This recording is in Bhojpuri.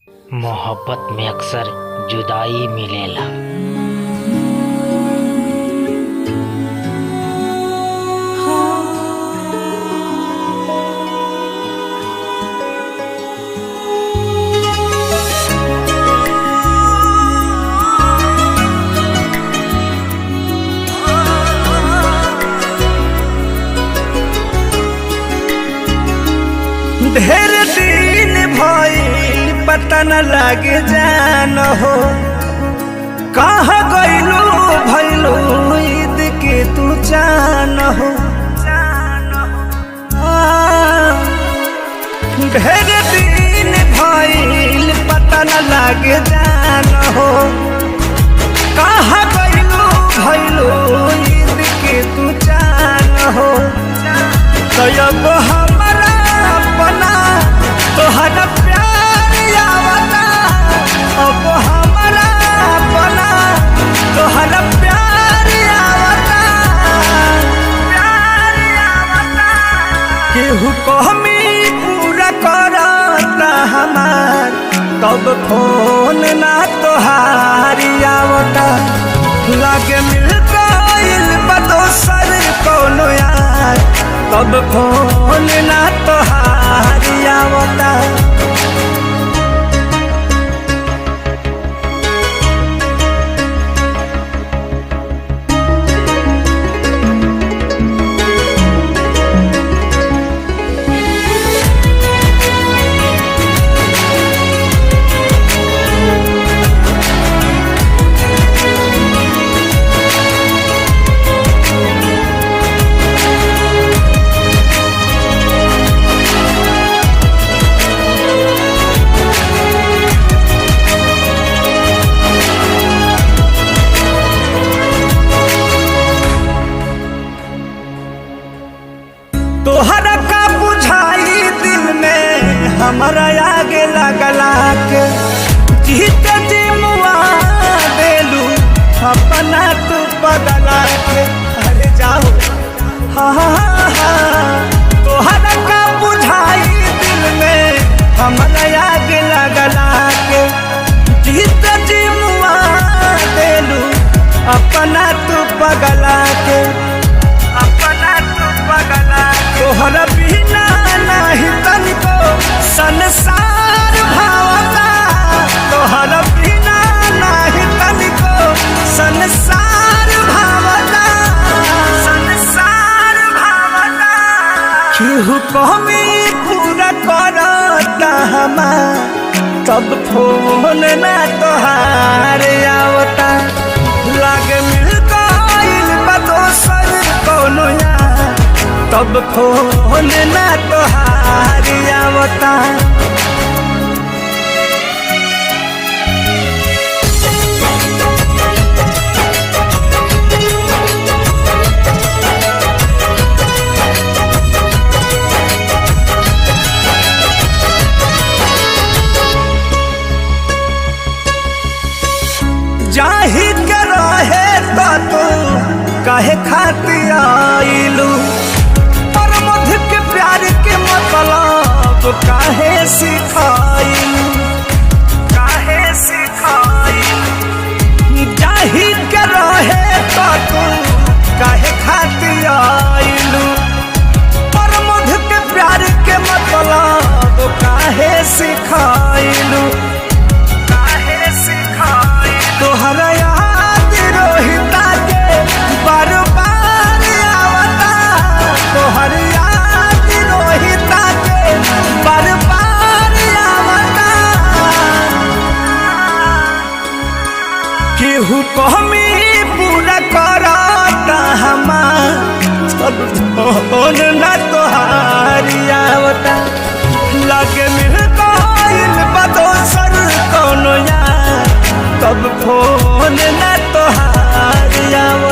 मोहब्बत में अक्सर जुदाई मिलेला। ढेर दिन भइल पता न लागे जान हो, कहाँ गइलू भइलू ईद के तू जान हो। ढेर दिन भइल पता न लागे जान हो, कहाँ गइलू भइलू ईद के तू जान हो। तो अब हमारा अपना तोहरा प्यार आवता, अब हमारा अपना तोहरा प्यार आवता, प्यार आवता। केहू कहमी पूरा करता हमार, तब फोन ना तोहारी आवता। लागे मिल गइल बा दोसर कौनो यार, तब फोन ना तोहारी आवता। तोहरा का बुझाई दिल में हमारा आगे लगला के, जीत जी मुआ देलू अपना तू बदला के। अरे जाओ तोहरा का बुझाई दिल में हमारा आगे लगला के, जीत जी मुआ देलू अपना तू बदला के, अपना तू बदला। तोहरा बिना नहीं तनिको संसार भावता, तोहरा बिना नहीं तनिको संसार भावता, संसार भावता। केहू कहमी पूरा करता हमार, तब फोन ना तोहार आवता। लागे मिल गइल बा दोसर कौनो यार, तब फोन ना तोहारी आवता। जाही के रहे तो तू काहे खातिर आइलू, और मध के प्यार के मतलब काहे सिखाइलू, काहे सिखाइलू। जाही के रहे तो तू काहे खातिर आइलू, और मध के प्यार के मतलब काहे सिखाइलू, काहे सिखाइलू। तोहरा याद रोहिता के बार बार आवता, तोहर याद रोहिता के बार बार आवता। केहू कहमी पूरा करता हमार, तब फोन ना तोहारी आवता। लागे मिल गइल बा दोसर कौनो यार, तब फोन ना तोहारी आवता।